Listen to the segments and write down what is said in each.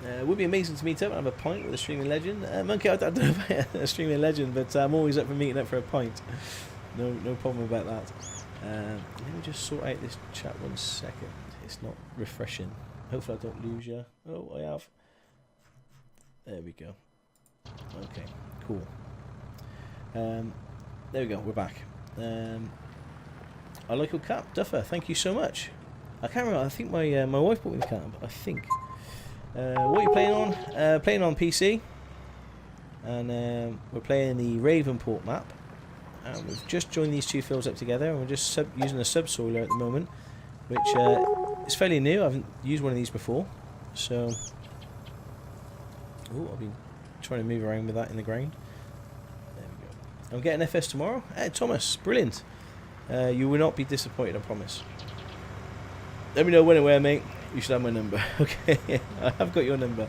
It would be amazing to meet up and have a pint with a streaming legend. Monkey, I don't know about a streaming legend, but I'm always up for meeting up for a pint. No problem about that. Let me just sort out this chat 1 second. It's not refreshing. Hopefully I don't lose you. Oh, I have. There we go. Okay, cool. There we go, we're back. I like your cap, Duffer. Thank you so much. I can't remember. I think my wife bought me the cap. I think. What are you playing on? Playing on PC, and we're playing the Ravenport map. And we've just joined these two fields up together, and we're just using a subsoiler at the moment, which is fairly new. I haven't used one of these before, so. Oh, I've been trying to move around with that in the ground. There we go. I'm getting FS tomorrow. Hey, Thomas, brilliant. You will not be disappointed, I promise. Let me know when and where, mate. You should have my number. Okay, I have got your number.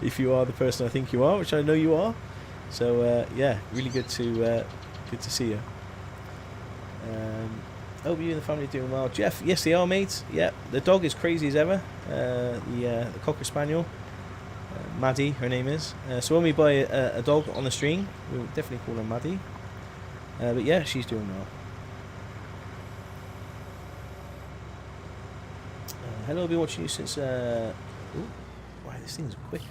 If you are the person I think you are, which I know you are. So yeah, really good to see you. Hope you and the family are doing well. Jeff, yes they are, mate. Yeah, the dog is crazy as ever. The Cocker Spaniel. Maddie, her name is. So when we buy a dog on the stream, we'll definitely call her Maddie. But yeah, she's doing well. Hello, I've been watching you since. Wow, this thing's quick.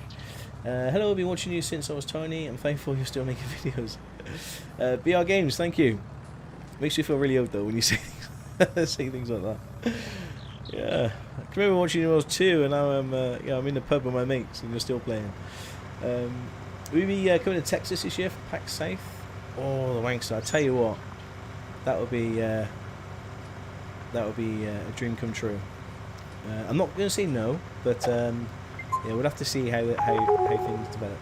Hello, I've been watching you since I was tiny. I'm thankful you're still making videos. BR Games, thank you. Makes you feel really old though when you say things, say things like that. Yeah, I can remember watching you when I was 2, and now I'm in the pub with my mates, and you're still playing. We'll be coming to Texas this year for PAX South. Oh, the Wankster! I tell you what, that would be a dream come true. I'm not going to say no, but yeah, we'll have to see how things develop.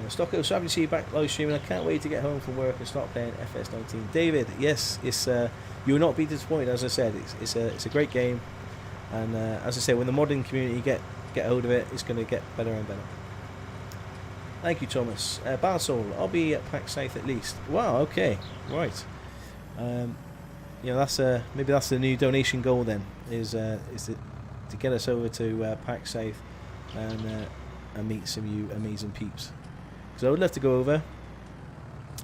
Stockoglaws, so happy to see you back live streaming. I can't wait to get home from work and start playing FS19. David, yes, it's you will not be disappointed. As I said, it's a great game, and as I say, when the modding community get hold of it, it's going to get better and better. Thank you, Thomas. Barsol, I'll be at PAX South at least. Wow, okay, right. You know, that's maybe that's the new donation goal then, is to get us over to PAX South and meet some of you amazing peeps. Because I would love to go over,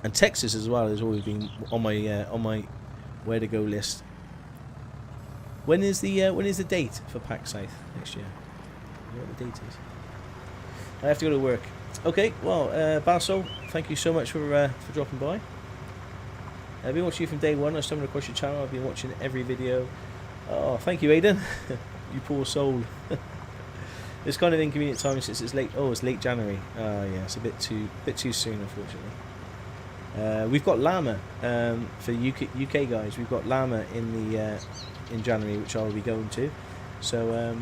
and Texas as well has always been on my where to go list. When is the date for PAX South next year? You know what the date is? I have to go to work. Okay, well, Basil, thank you so much for dropping by. I've been watching you from day one. I stumbled across your channel. I've been watching every video. Oh, thank you, Aiden. You poor soul. It's kind of inconvenient timing since it's late. Oh, it's late January. Yeah, it's a bit too soon, unfortunately. We've got Llama for UK guys. We've got Llama in January, which I'll be going to. So,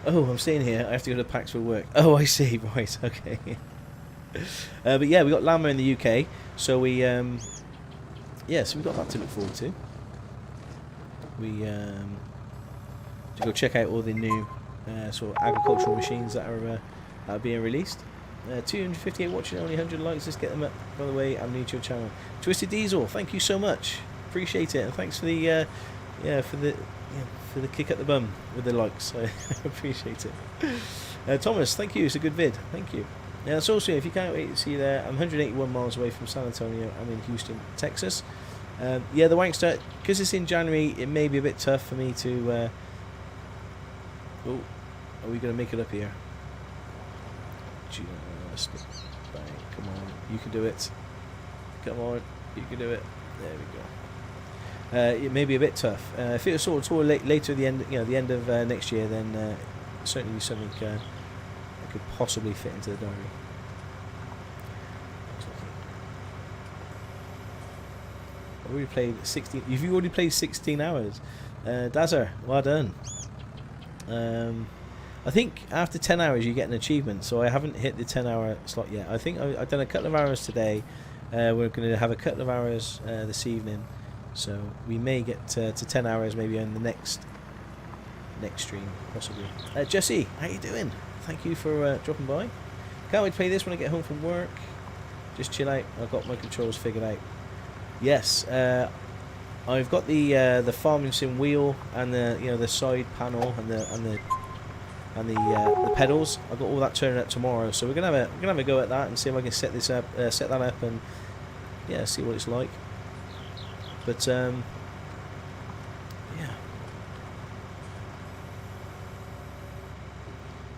oh, I'm staying here. I have to go to PAX for work. Oh, I see. Right. Okay. But yeah, we got Llama in the UK. So we, yeah, so we've got that to look forward to. We to go check out all the new sort of agricultural machines that are being released. 258 watching, only 100 likes. Let's get them up. By the way, I'm new to your channel. Twisted Diesel, thank you so much. Appreciate it, and thanks for the for the kick at the bum with the likes. I appreciate it. Thomas, thank you. It's a good vid. Thank you. Now, it's also, if you can't wait to see you there, I'm 181 miles away from San Antonio. I'm in Houston, Texas. Yeah, the Wankster, because it's in January, it may be a bit tough for me to. Oh, are we going to make it up here? Just bang, come on, you can do it. Come on, you can do it. There we go. It may be a bit tough. If it was sort of later at the end, the end of next year, then certainly something I could possibly fit into the diary. I've already played 16. You've already played 16 hours. Dazzer, well done. I think after 10 hours you get an achievement, so I haven't hit the 10-hour slot yet. I think I've done a couple of hours today. We're going to have a couple of hours this evening, so we may get to 10 hours maybe on the next stream, possibly. Jesse, how you doing? Thank you for dropping by. Can't wait to play this when I get home from work. Just chill out. I've got my controls figured out. Yes, I've got the farming sim wheel and the the side panel and the and the pedals. I've got all that turning up tomorrow, so we're gonna have a go at that and see if I can set that up, and yeah, see what it's like. But yeah,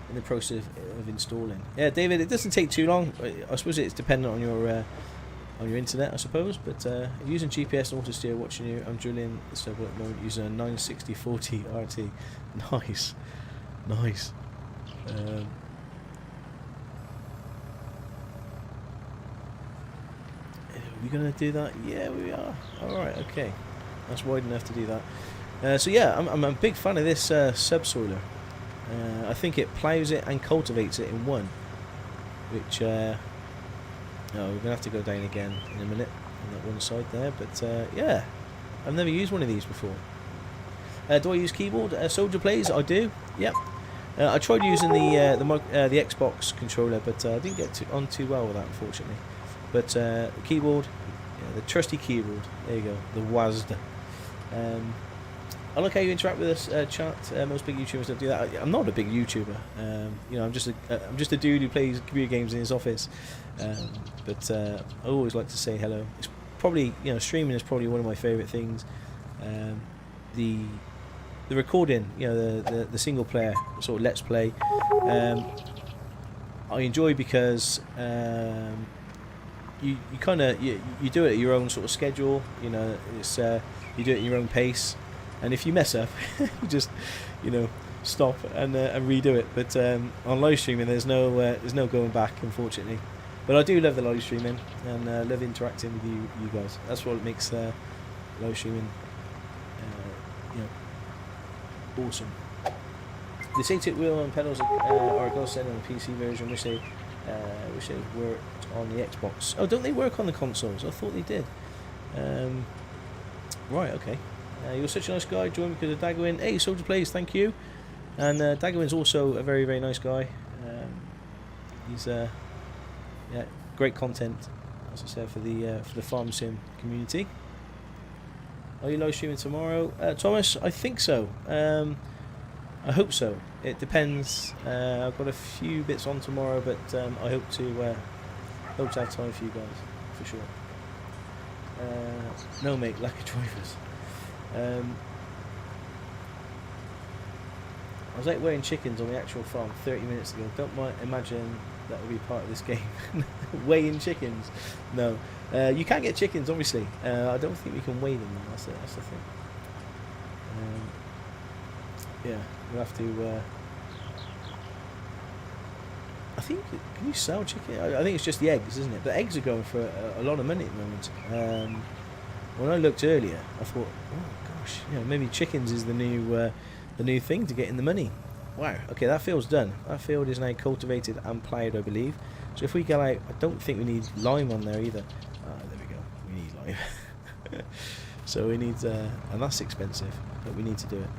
in the process of installing. Yeah, David, it doesn't take too long. I suppose it's dependent on your internet, I suppose. But using GPS and auto steer, watching you. I'm drilling the stuff at the moment using a 960/40 RT. Nice, nice. Are we gonna do that? Yeah, we are. All right, okay. That's wide enough to do that. So yeah, I'm a big fan of this subsoiler. I think it ploughs it and cultivates it in one, which we're gonna have to go down again in a minute on that one side there. But yeah, I've never used one of these before. Do I use keyboard? Soldier Plays, I do. Yep. I tried using the Xbox controller, but I didn't get on too well with that, unfortunately. But the keyboard, yeah, the trusty keyboard. There you go, the WASD. I like how you interact with us, chat. Most big YouTubers don't do that. I'm not a big YouTuber. You know, I'm just a dude who plays computer games in his office. But I always like to say hello. It's probably, you know, streaming is probably one of my favourite things. The recording, you know, the single player sort of let's play, I enjoy because you kind of you do it at your own sort of schedule. You know, it's you do it at your own pace, and if you mess up, you just, you know, stop and redo it. But on live streaming, there's no going back, unfortunately. But I do love the live streaming and love interacting with you guys. That's what makes live streaming, you know, awesome. The 8-tip wheel and pedals are a godsend on the PC version. Wish they worked on the Xbox. Oh, don't they work on the consoles? I thought they did. Right, okay. You're such a nice guy. Join because of Dagwin. Hey, Soldier Plays, thank you. And Dagwin's also a very, very nice guy. He's yeah, great content, as I said, for the farm sim community. Are you live streaming tomorrow, Thomas? I think so. I hope so. It depends. I've got a few bits on tomorrow, but I hope to have time for you guys for sure. No, mate, lack of drivers. I was out weighing chickens on the actual farm 30 minutes ago. Don't imagine that will be part of this game. Weighing chickens? No. You can get chickens, obviously. I don't think we can weigh them. That's the thing. Yeah, we'll have to. I think, can you sell chicken? I think it's just the eggs, isn't it? But eggs are going for a lot of money at the moment. When I looked earlier, I thought, oh gosh, you know, maybe chickens is the new thing to get in the money. Wow. Okay, that field's done. That field is now cultivated and ploughed, I believe. So if we go out, I don't think we need lime on there either. There we go. We need lime. So we need, and that's expensive, but we need to do it.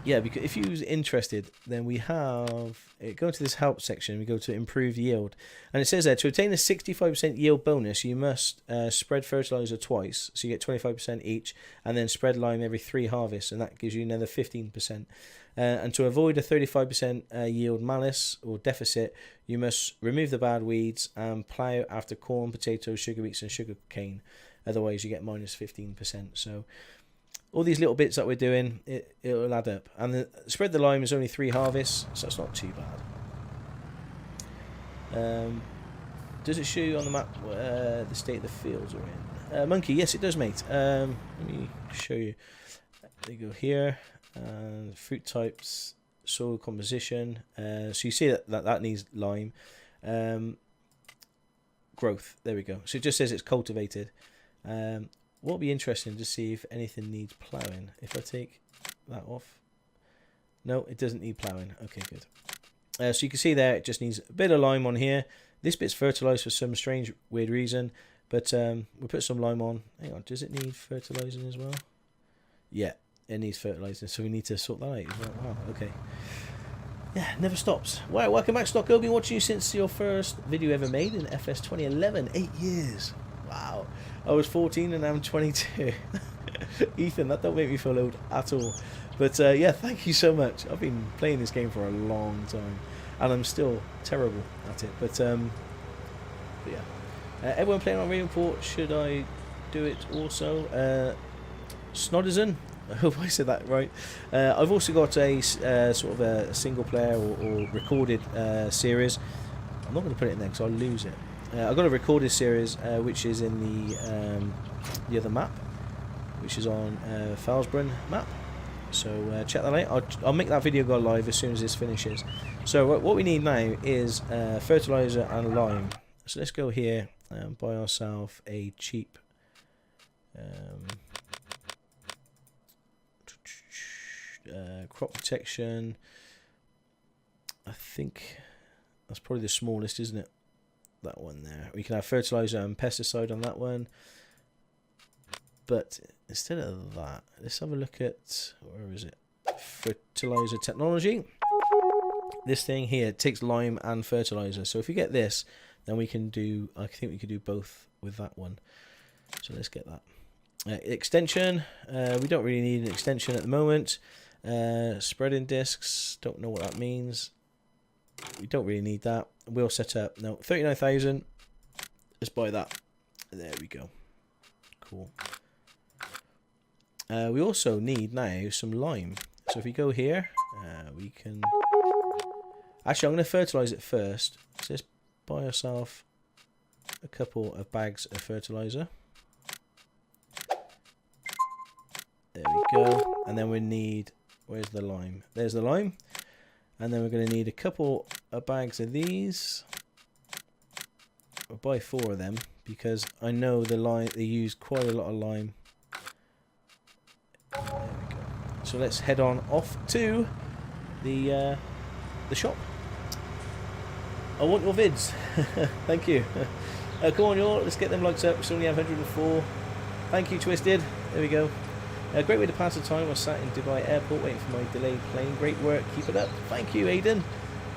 Yeah, because if you're interested, then we have, go to this help section, we go to improve yield, and it says there, to obtain a 65% yield bonus, you must spread fertilizer twice, so you get 25% each, and then spread lime every 3 harvests, and that gives you another 15%. And to avoid a 35% yield malus or deficit, you must remove the bad weeds and plough after corn, potatoes, sugar beets, and sugar cane. Otherwise, you get minus 15%. So all these little bits that we're doing, it'll add up. And spread the lime is only 3 harvests, so it's not too bad. Does it show you on the map the state the fields are in? Monkey, yes it does, mate. Let me show you. There you go here. Fruit types, soil composition. So you see that needs lime. Growth, there we go. So it just says it's cultivated. What will be interesting to see if anything needs ploughing. If I take that off, no, it doesn't need ploughing. Okay, good. So you can see there, it just needs a bit of lime on here. This bit's fertilised for some strange, weird reason, but we'll put some lime on. Hang on, does it need fertilising as well? Yeah, it needs fertilising, so we need to sort that out as well. Wow, okay. Yeah, never stops. Wow, welcome back, Stock. I've been watching you since your first video ever made in FS 2011. 8 years. Wow. I was 14 and now I'm 22. Ethan, that don't make me feel old at all. But yeah, thank you so much. I've been playing this game for a long time, and I'm still terrible at it. But yeah, everyone playing on Ravenport, should I do it also? Snodderson, I hope I said that right. I've also got a sort of a single player or recorded series. I'm not going to put it in there because I'll lose it. I've got a recorded series which is in the other map, which is on Falsbrunn map. So check that out. I'll make that video go live as soon as this finishes. So what we need now is fertilizer and lime. So let's go here and buy ourselves a cheap crop protection. I think that's probably the smallest, isn't it? That one there. We can have fertilizer and pesticide on that one. But instead of that, let's have a look at, where is it? Fertilizer technology. This thing here takes lime and fertilizer. So if you get this, then we can do, I think we could do both with that one. So let's get that. Extension. We don't really need an extension at the moment. Spreading discs. Don't know what that means. We don't really need that. Wheel setup. No, 39,000. Let's buy that. There we go. Cool. We also need now some lime. So if we go here, we can... Actually, I'm going to fertilise it first. So let's buy ourselves a couple of bags of fertiliser. There we go. And then we need... Where's the lime? There's the lime. And then we're going to need a couple of bags of these. I'll buy 4 of them because I know the lime, they use quite a lot of lime. There we go. So let's head on off to the shop. I want your vids. Thank you. Come on, y'all. Let's get them likes up. We only have 104. Thank you, Twisted. There we go. A great way to pass the time. I sat in Dubai airport waiting for my delayed plane. Great work. Keep it up. Thank you, Aidan.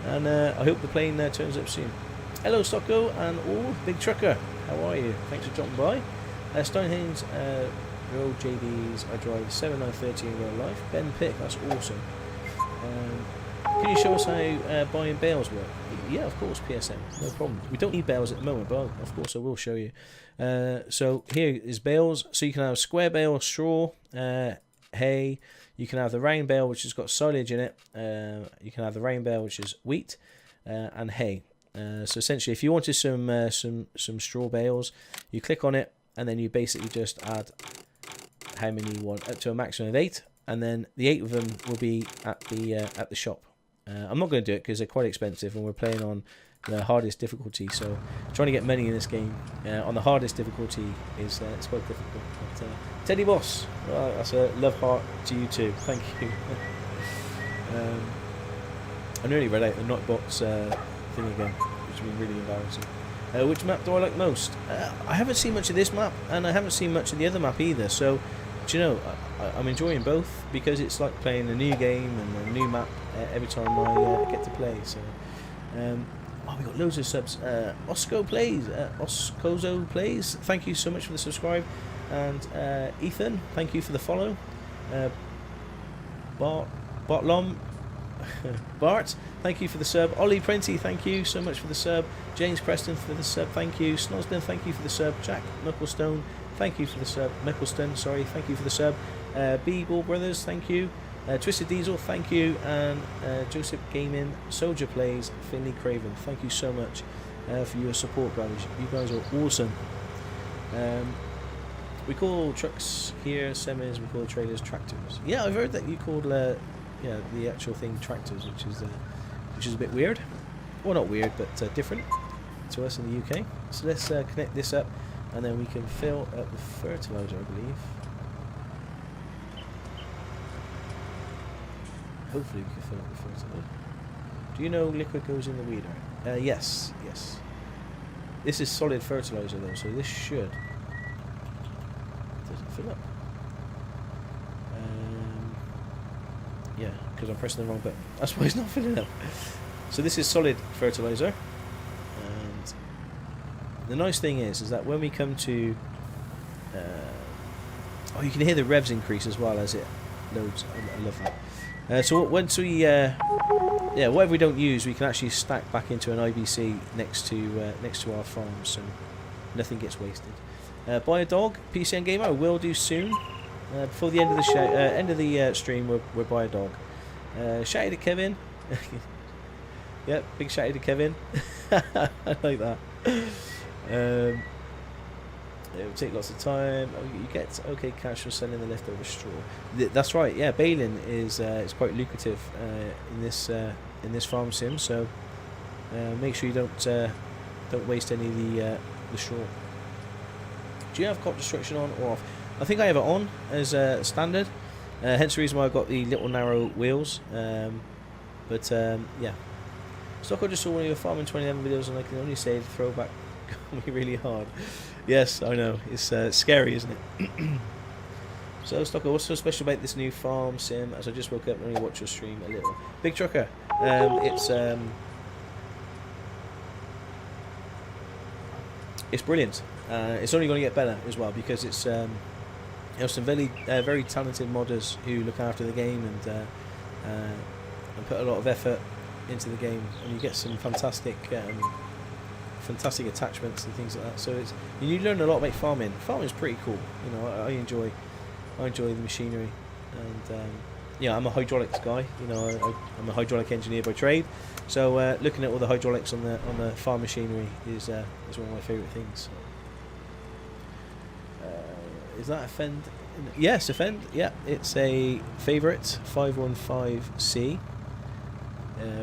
And I hope the plane turns up soon. Hello, Stocko and all. Big Trucker. How are you? Thanks for dropping by. Stonehenge Road JDs. I drive 7930 in real life. Ben Pick. That's awesome. Can you show us how buying bales work? Yeah, of course, PSM. No problem. We don't need bales at the moment, but of course I will show you. So here is bales. So you can have square bale, straw, hay. You can have the round bale, which has got silage in it. You can have the round bale, which is wheat, and hay. So essentially, if you wanted some straw bales, you click on it, and then you basically just add how many you want, up to a maximum of 8, and then the 8 of them will be at the shop. I'm not going to do it because they're quite expensive, and we're playing on the hardest difficulty. So trying to get money in this game on the hardest difficulty is it's quite difficult. But, Teddy Boss, well, that's a love heart to you too. Thank you. I nearly read out the Nightbots thing again, which would be really embarrassing. Which map do I like most? I haven't seen much of this map, and I haven't seen much of the other map either. So, do you know, I'm enjoying both because it's like playing a new game and a new map every time I get to play. So, oh, we got loads of subs. Osco plays, Oscozo plays. Thank you so much for the subscribe, and Ethan, thank you for the follow. Bartlom. Bart, thank you for the sub. Ollie Prenty, thank you so much for the sub. James Preston for the sub, thank you. Snosden, thank you for the sub. Jack Knucklestone, thank you for the sub. Micklestone, sorry, thank you for the sub. B Ball Brothers, thank you. Twisted Diesel, thank you. And Joseph Gaming, Soldier Plays, Finley Craven, thank you so much for your support, guys. You guys are awesome. We call trucks here semis, we call trailers tractors. Yeah, I've heard that you called yeah, the actual thing tractors, which is a bit weird. Well, not weird, but different to us in the UK. So let's connect this up, and then we can fill up the fertilizer, I believe. Hopefully we can fill up the fertilizer. Do you know liquid goes in the weeder? Yes, yes. This is solid fertilizer though, so this should... Doesn't fill up. Yeah, because I'm pressing the wrong button. That's why it's not filling up. So this is solid fertilizer, and the nice thing is that when we come to Oh, you can hear the revs increase as well as it loads. I love that. So once we, yeah, whatever we don't use, we can actually stack back into an IBC next to our farm, so nothing gets wasted. Buy a dog, PCN Gamer. I will do soon. Before the end of the stream, we'll buy a dog. Shout out to Kevin. Yep, big shout out to Kevin. I like that. It will take lots of time. Oh, you get okay cash for selling the leftover straw. That's right. Yeah, baling is quite lucrative in this farm sim. So make sure you don't waste any of the straw. Do you have crop destruction on or off? I think I have it on as standard. Hence the reason why I've got the little narrow wheels. Yeah. Stock, I just saw one of your farming 2011 videos, and I can only say the throwback got me really hard. Yes, I know. It's scary, isn't it? So, Stocker, what's so special about this new farm sim? As I just woke up and only watched your stream a little. Big Trucker. It's brilliant. It's only going to get better as well because it's you know, some very talented modders who look after the game and put a lot of effort into the game, and you get some fantastic attachments and things like that. So you learn a lot about farming. Farming's pretty cool. You know, I enjoy the machinery, and yeah, I'm a hydraulics guy. You know, I'm a hydraulic engineer by trade. So looking at all the hydraulics on the farm machinery is one of my favourite things. Is that a Fendt? Yes, a Fendt. Yeah, it's a favourite 515C.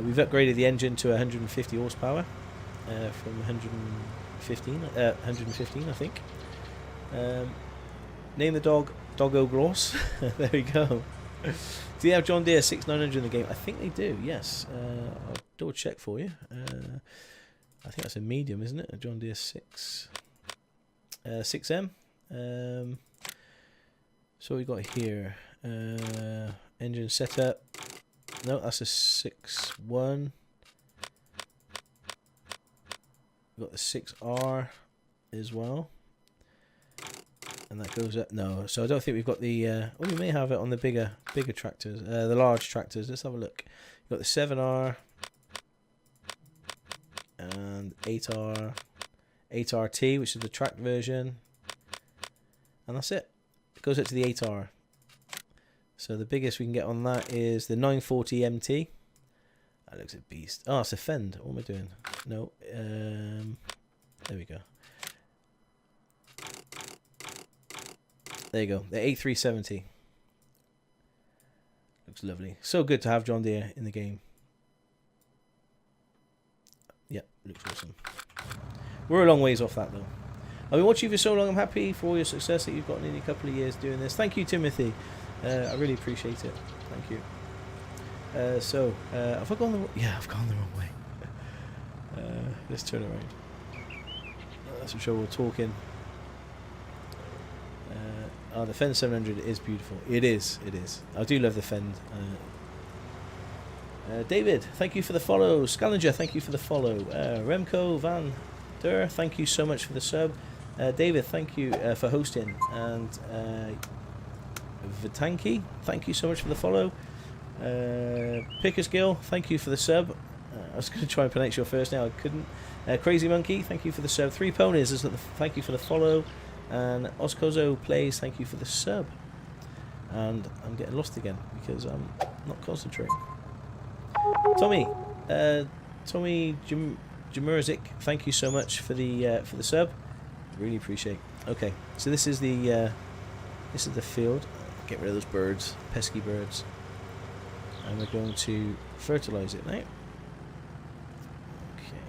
We've upgraded the engine to 150 horsepower from 115, I think. Name the dog Stockoglaws. There we go. Do you have John Deere 6900 in the game? I think they do, yes. I'll double check for you. I think that's a medium, isn't it? A John Deere 6M. So what we got here. Engine setup. No, that's a 6.1. We've got the 6R as well. And that goes up. No, so I don't think we've got the... oh, we may have it on the bigger tractors. The large tractors. Let's have a look. We've got the 7R. And 8R. 8RT, which is the track version. And that's it. It goes up to the 8R. So the biggest we can get on that is the 940 MT. That looks a beast. Oh, it's a Fendt. What am I doing? No. There we go. There you go. The 8370. Looks lovely. So good to have John Deere in the game. Yep, looks awesome. We're a long ways off that though. I've been watching you for so long. I'm happy for all your success that you've gotten in a couple of years doing this. Thank you, Timothy. I really appreciate it. Thank you. Have I gone the wrong... Yeah, I've gone the wrong way. Let's turn around. That's for sure we're talking. The Fendt 700 is beautiful. It is. I do love the Fendt. David, thank you for the follow. Scalinger, thank you for the follow. Remco Van Der, thank you so much for the sub. David, thank you for hosting. And Vitanki, thank you so much for the follow. Pickersgill, thank you for the sub. I was going to try and pronounce your first name, I couldn't. Crazy Monkey, thank you for the sub. Three Ponies, thank you for the follow. And Oscozo Plays, thank you for the sub. And I'm getting lost again because I'm not concentrating. Tommy Jamurzik, thank you so much for the sub. Really appreciate. Okay, so this is the field. Get rid of those birds, pesky birds. And we're going to fertilize it now. Okay.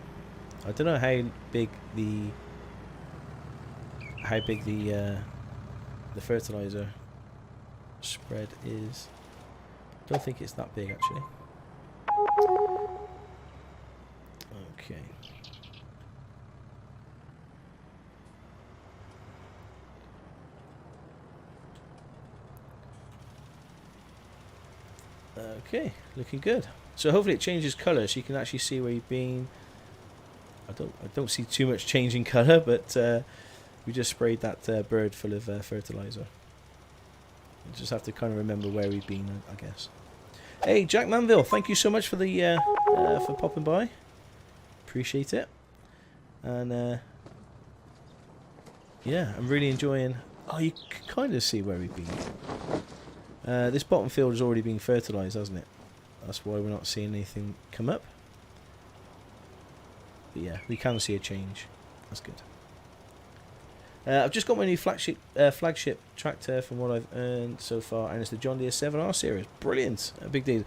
I don't know how big the fertilizer spread is. Don't think it's that big actually. Okay. Okay, looking good. So hopefully it changes colour so you can actually see where you've been. I don't see too much change in colour, but we just sprayed that bird full of fertilizer. Just have to kind of remember where we've been, I guess. Hey, Jack Manville, thank you so much for the for popping by. Appreciate it. And yeah, I'm really enjoying. Oh, you can kind of see where we've been. This bottom field has already been fertilised, hasn't it? That's why we're not seeing anything come up. But yeah, we can see a change. That's good. I've just got my new flagship tractor from what I've earned so far, and it's the John Deere 7R series. Brilliant, a big deal.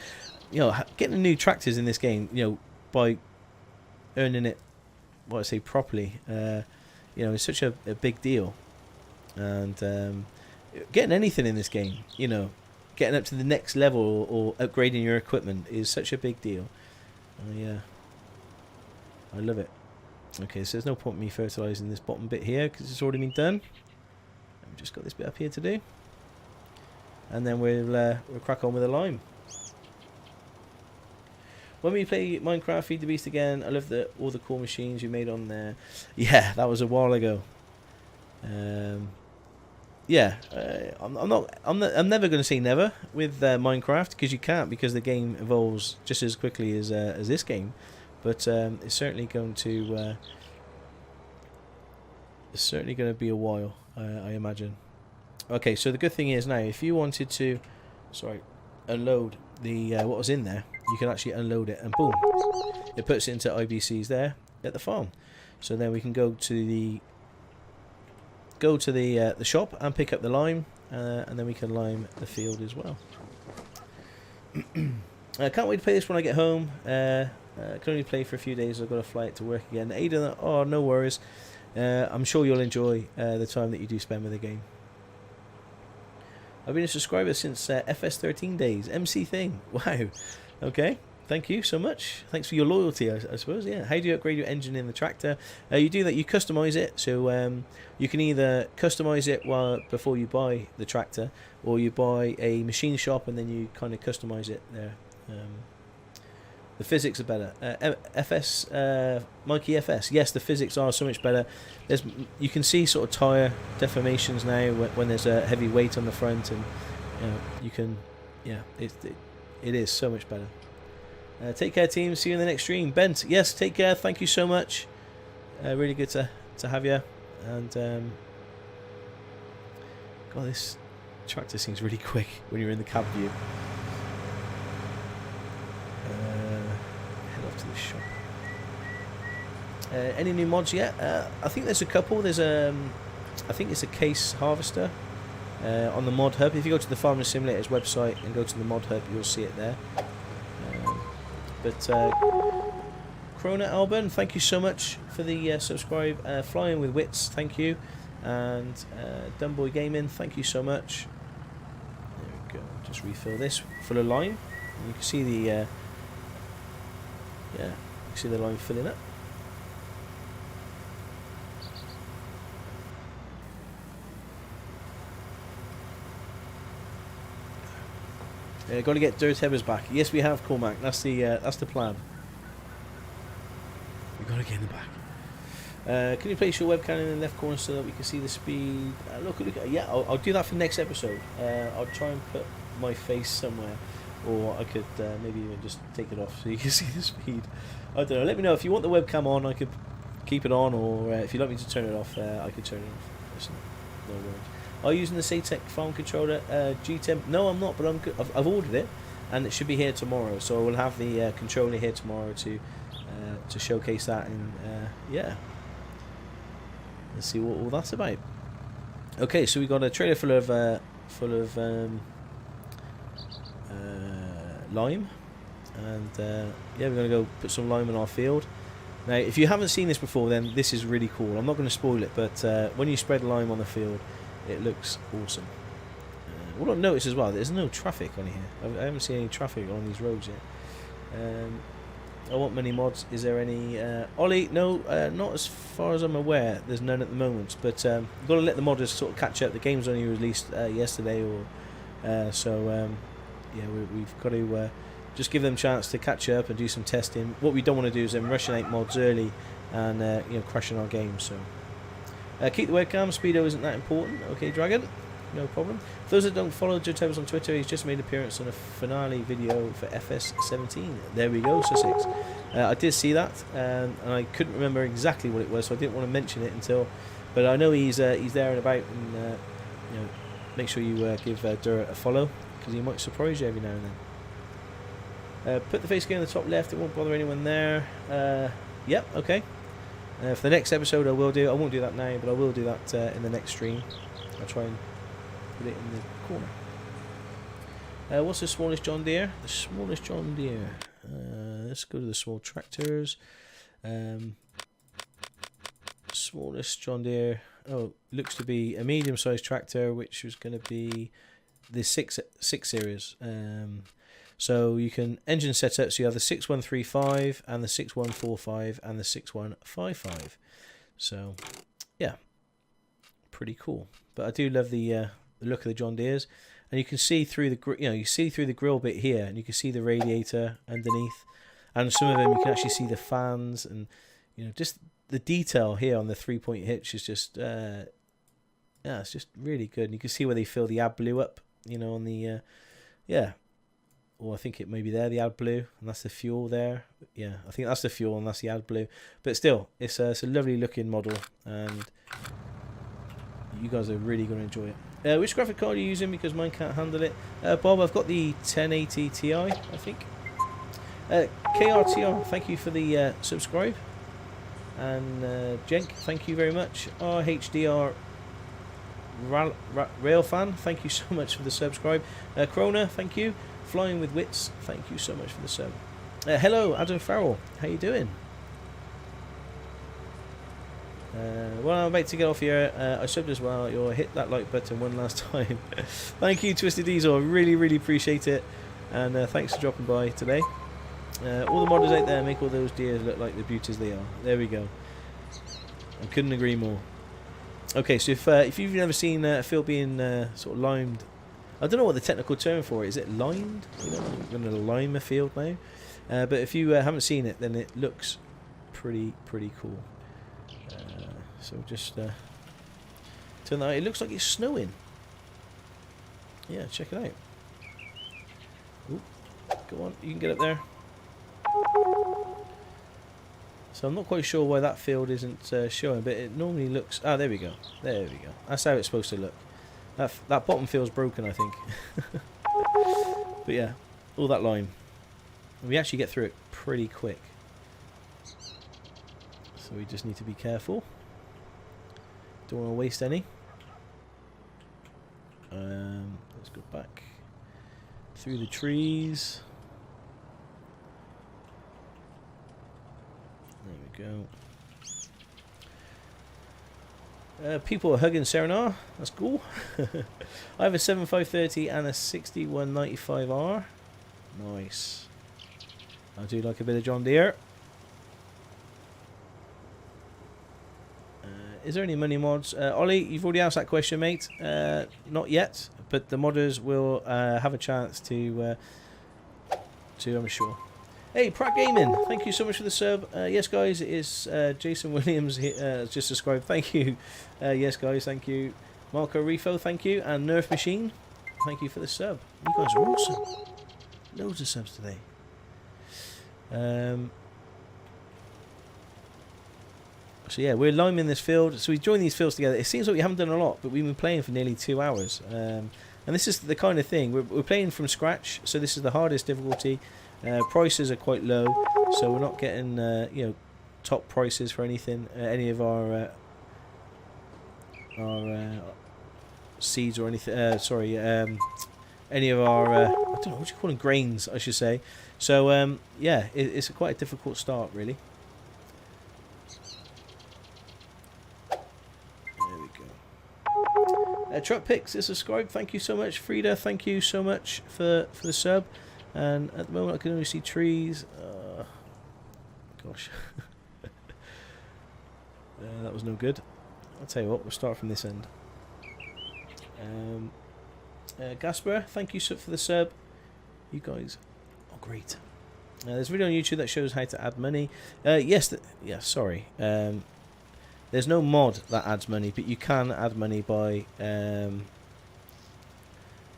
You know, getting new tractors in this game, you know, by earning it, what I say, properly, you know, it's such a big deal. And getting anything in this game, you know, getting up to the next level or upgrading your equipment is such a big deal. Yeah, I love it. Okay, so there's no point in me fertilising this bottom bit here because it's already been done. I've just got this bit up here to do, and then we'll crack on with the lime. When we play Minecraft, Feed the Beast again. I love all the cool machines you made on there. Yeah, that was a while ago. Yeah, I'm never going to say never with Minecraft, because you can't, because the game evolves just as quickly as this game. But it's certainly going to be a while, I imagine. Okay, so the good thing is now, if you wanted to, unload the what was in there, you can actually unload it, and boom, it puts it into IBCs there at the farm. So then we can go to the shop and pick up the lime, and then we can lime the field as well. I can't wait to play this when I get home. I can only play for a few days. I've got to fly it to work again. Aidan, oh, no worries. I'm sure you'll enjoy the time that you do spend with the game. I've been a subscriber since FS13 days. MC thing. Wow. Okay. Thank you so much. Thanks for your loyalty, I suppose. Yeah. How do you upgrade your engine in the tractor? You do that. You customize it. So you can either customize it before you buy the tractor, or you buy a machine shop and then you kind of customize it there. The physics are better. Mikey FS. Yes, the physics are so much better. You can see sort of tyre deformations now when there's a heavy weight on the front, and you know, you can, yeah, it is so much better. Take care, team. See you in the next stream. Bent, yes, take care. Thank you so much. Really good to have you. And God, this tractor seems really quick when you're in the cab view. To the shop. Any new mods yet? I think there's a couple. There's I think it's a case harvester on the mod hub. If you go to the Farming Simulator's website and go to the mod hub, you'll see it there. Krone Alban, thank you so much for the subscribe. Flying with Wits, thank you. And Dumbboy Gaming, thank you so much. There we go. Just refill this full of lime. And you can see the yeah, you can see the line filling up. Got to get dirt hebbers back. Yes, we have, Cormac. That's the plan. We've got to get in the back. Can you place your webcam in the left corner so that we can see the speed? Look. Yeah, I'll do that for the next episode. I'll try and put my face somewhere. Or I could maybe even just take it off so you can see the speed. I don't know. Let me know if you want the webcam on. I could keep it on, or if you'd like me to turn it off, I could turn it off. Listen, no worries. Are you using the Satec farm controller G10? No, I'm not, but I'm good. I've ordered it, and it should be here tomorrow. So we'll have the controller here tomorrow to showcase that, and yeah, let's see what all that's about. Okay, so we got a trailer full of lime, and yeah, we're going to go put some lime in our field. Now, if you haven't seen this before, then this is really cool. I'm not going to spoil it, but when you spread lime on the field, it looks awesome. What I've noticed as well, there's no traffic on here. I haven't seen any traffic on these roads yet. I want many mods. Is there any? Ollie, no, not as far as I'm aware. There's none at the moment, but you've got to let the modders sort of catch up. The game's only released yesterday, so yeah, we've got to just give them a chance to catch up and do some testing. What we don't want to do is then rushing out mods early and crashing our game. So keep the webcam. Speedo isn't that important. Okay, Dragon. no problem. For those that don't follow Joe Tables on Twitter, he's just made an appearance on a finale video for FS17. There we go, Sussex. I did see that, and I couldn't remember exactly what it was, so I didn't want to mention it until. But I know he's there and about, and you know, make sure you give Deere a follow, because he might surprise you every now and then. Put the face gear on the top left. It won't bother anyone there. Yep. Okay. For the next episode, I will do. I won't do that now, but I will do that in the next stream. I'll try and put it in the corner. What's the smallest John Deere? The smallest John Deere. Let's go to the small tractors. Smallest John Deere. Oh, looks to be a medium-sized tractor, which was going to be the 6 series. So you can engine setup. So you have the 6135 and the 6145 and the 6155. So yeah, pretty cool. But I do love the look of the John Deeres, and you can see through the you see through the grill bit here, and you can see the radiator underneath, and some of them you can actually see the fans, and just the detail here on the 3-point hitch is just yeah, it's just really good. And you can see where they fill the AdBlue up, on the yeah. Or I think it may be there, the AdBlue, and that's the fuel there. Yeah, I think that's the fuel and that's the AdBlue. But still, it's a lovely looking model, and you guys are really going to enjoy it. Which graphic card are you using? Because mine can't handle it. Bob, I've got the 1080 Ti, I think. KRTR, thank you for the subscribe. And Jenk, thank you very much. RHDR Rail Fan, thank you so much for the subscribe. Krone, thank you. Flying with Wits, thank you so much for the sub. Hello, Adam Farrell, how you doing? Well, I'm about to get off here. I subbed as well. You'll hit that like button one last time. Thank you, Twisted Diesel. I really, really appreciate it. And thanks for dropping by today. All the modders out there make all those deers look like the beauties they are. There we go. I couldn't agree more. Okay, so if you've never seen a field being sort of limed, I don't know what the technical term for it is. It limed? I'm going to lime a field now. But if you haven't seen it, then it looks pretty cool. So just turn that out. It looks like it's snowing. Yeah, check it out. Ooh, go on, you can get up there. So I'm not quite sure why that field isn't showing, but it normally looks... Ah, there we go. There we go. That's how it's supposed to look. That bottom field's broken, I think. But yeah, all that lime. We actually get through it pretty quick. So we just need to be careful. Don't want to waste any. Let's go back through the trees. There we go. People are hugging Serenar. That's cool. I have a 7530 and a 6195R. Nice. I do like a bit of John Deere. Is there any money mods? Ollie, you've already asked that question, mate. Not yet, but the modders will have a chance to I'm sure. Hey, Pratt Gaming, thank you so much for the sub. Yes, guys, it is Jason Williams just subscribed. Thank you. Yes, guys, thank you. Marco Refo, thank you. And Nerf Machine, thank you for the sub. You guys are awesome. Loads of subs today. So yeah, we're liming this field. So we joined these fields together. It seems like we haven't done a lot, but we've been playing for nearly 2 hours. And this is the kind of thing. We're playing from scratch, so this is the hardest difficulty. Prices are quite low, so we're not getting top prices for anything. Any of our seeds or anything. Any of our I don't know what you call them, grains, I should say. So yeah, it's quite a difficult start, really. There we go. Truck Picks is subscribed. Thank you so much, Frida. Thank you so much for the sub. And at the moment I can only see trees. Gosh. That was no good. I'll tell you what, we'll start from this end. Gasper, thank you for the sub. You guys are great. There's a video on YouTube that shows how to add money. Yes, sorry. There's no mod that adds money, but you can add money by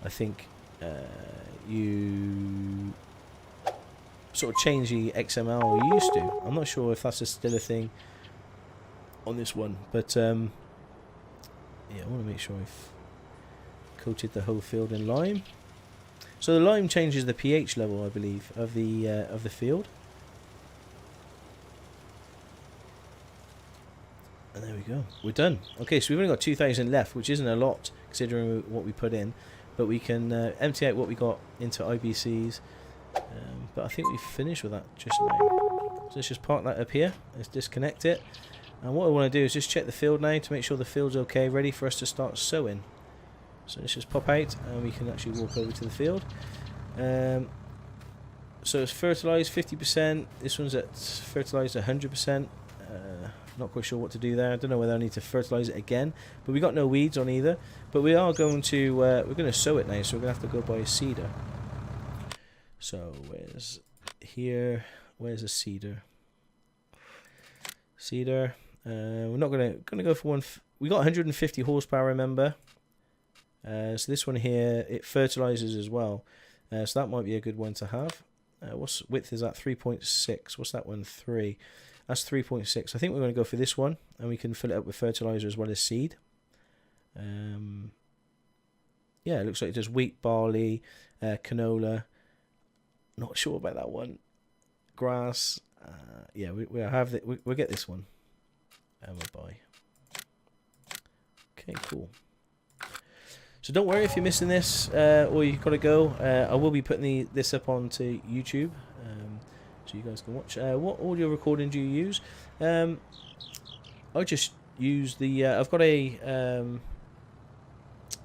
I think you sort of change the XML you used to. I'm not sure if that's still a thing on this one, but yeah, I want to make sure I've coated the whole field in lime. So the lime changes the pH level, I believe, of the field. And there we go. We're done. Okay, so we've only got 2,000 left, which isn't a lot considering what we put in. But we can empty out what we got into IBCs. But I think we've finished with that just now. So let's just park that up here. Let's disconnect it. And what I want to do is just check the field now to make sure the field's okay, ready for us to start sowing. So let's just pop out and we can actually walk over to the field. So it's fertilised 50%. This one's at fertilised 100%. Not quite sure what to do there. I don't know whether I need to fertilise it again. But we got no weeds on either. But we are going to we're going to sow it now. So we're going to have to go buy a seeder. So where's here? Where's a seeder? Seeder. We're not gonna go for one. We got 150 horsepower, remember. So this one here, it fertilizes as well. So that might be a good one to have. What's width is that? 3.6. What's that one? 3. That's 3.6. I think we're going to go for this one, and we can fill it up with fertilizer as well as seed. Yeah, it looks like it does wheat, barley, canola. Not sure about that one. Grass. Yeah, we'll have that. We'll get this one. And we'll buy. Okay, cool. So don't worry if you're missing this or you've got to go. I will be putting this up onto YouTube, so you guys can watch. What audio recording do you use? I just use the. I've got a.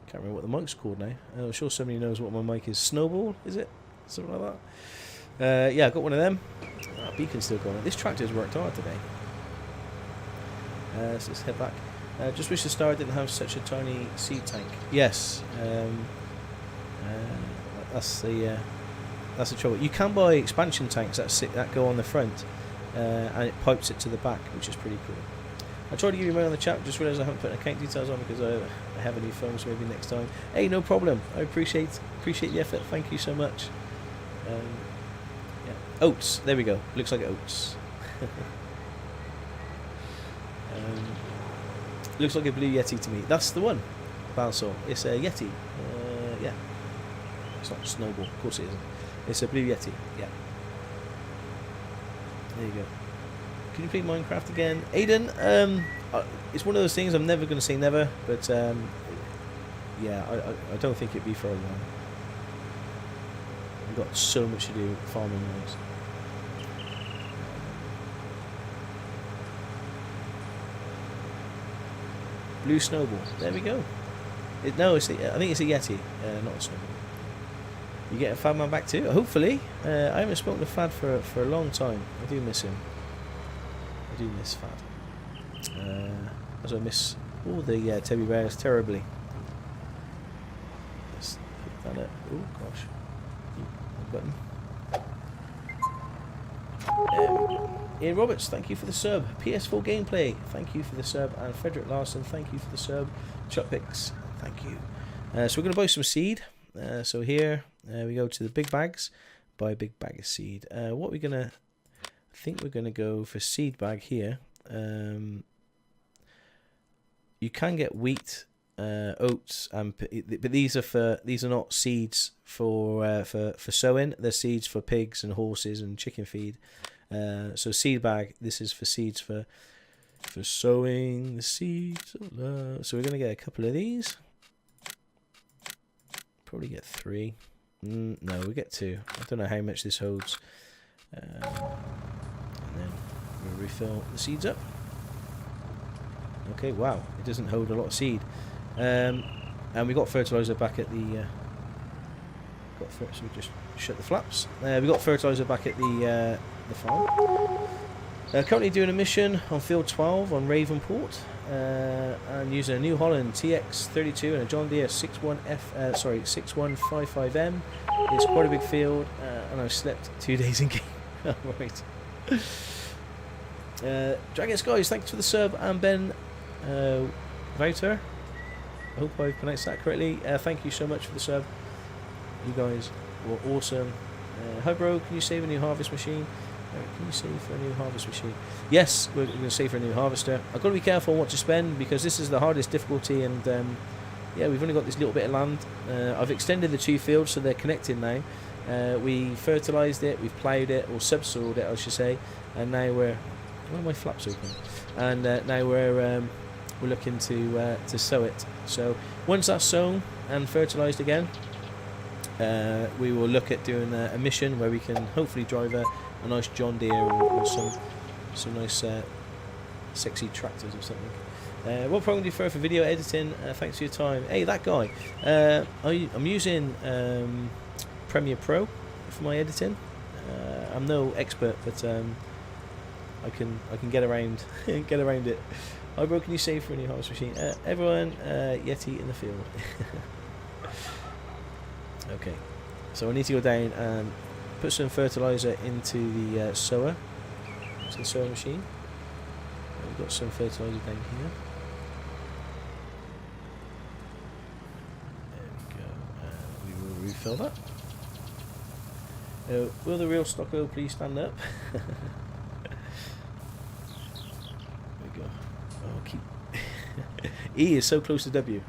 Can't remember what the mic's called now. I'm sure somebody knows what my mic is. Snowball, is it? Something like that. Yeah, I got one of them. Beacon's still going. This tractor's worked hard today. So let's head back. Just wish the Star didn't have such a tiny seed tank. Yes, that's the trouble. You can buy expansion tanks that go on the front, and it pipes it to the back, which is pretty cool. I tried to give you money on the chat, just realised I haven't put account details on because I have a new phone, so maybe next time. Hey, no problem. I appreciate the effort. Thank you so much. Yeah. Oats. There we go. Looks like oats. Looks like a blue Yeti to me. That's the one. Balsaw. It's a Yeti. Yeah. It's not Snowball. Of course it isn't. It's a blue Yeti. Yeah. There you go. Can you play Minecraft again? Aiden, it's one of those things I'm never going to say never, but yeah, I don't think it'd be for a while. We've got so much to do farming wise. Blue Snowball. There we go. I think it's a Yeti, not a Snowball. You get a Fad man back too? Hopefully. I haven't spoken to Fad for a long time. I do miss him. I do miss Fad. As I miss all the teddy bears terribly. Let's put that up. Oh gosh. Button. There we go. Ian Roberts, thank you for the sub. PS4 gameplay, thank you for the sub. And Frederick Larson, thank you for the sub. Chuck Picks, thank you. So we're going to buy some seed. So here we go to the big bags. Buy a big bag of seed. What we're going to... I think we're going to go for seed bag here. You can get wheat, oats, but these are not seeds for sowing. They're seeds for pigs and horses and chicken feed. So seed bag. This is for seeds for sowing the seeds of love. So we're going to get a couple of these. Probably get 3. No, we get 2. I don't know how much this holds. And then we'll refill the seeds up. Okay, wow, it doesn't hold a lot of seed. And we got fertilizer back at the. So we just shut the flaps. We got fertilizer back at the farm. Currently doing a mission on field 12 on Ravenport, and using a New Holland TX32 and a John Deere 6155M. It's quite a big field, and I've slept 2 days in game. Right. Dragon Skies, thanks for the sub, and Ben Valtra. I hope I pronounced that correctly. Thank you so much for the sub. You guys were awesome. Hi bro, can you save a new harvest machine? Can you save for a new harvest machine? Yes, we're going to save for a new harvester. I've got to be careful what to spend because this is the hardest difficulty, and yeah, we've only got this little bit of land. I've extended the 2 fields so they're connected now. We fertilised it, we've ploughed it, or subsoiled it I should say, and now we're... Why are my flaps open? And now we're looking to sow it. So once that's sown and fertilised again, we will look at doing a mission where we can hopefully drive a nice John Deere or some nice sexy tractors or something. What program do you prefer for video editing? Thanks for your time. Hey, that guy. I'm using Premiere Pro for my editing. I'm no expert, but I can get around get around it. Hi bro, can you save for a new harvest machine? Everyone, Yeti in the field. Okay, so I need to go down and put some fertilizer into the sower, into the sower machine. We've got some fertilizer down here. There we go, and we will refill that. Will the real Stocko please stand up? There we go. Oh, keep. E is so close to W.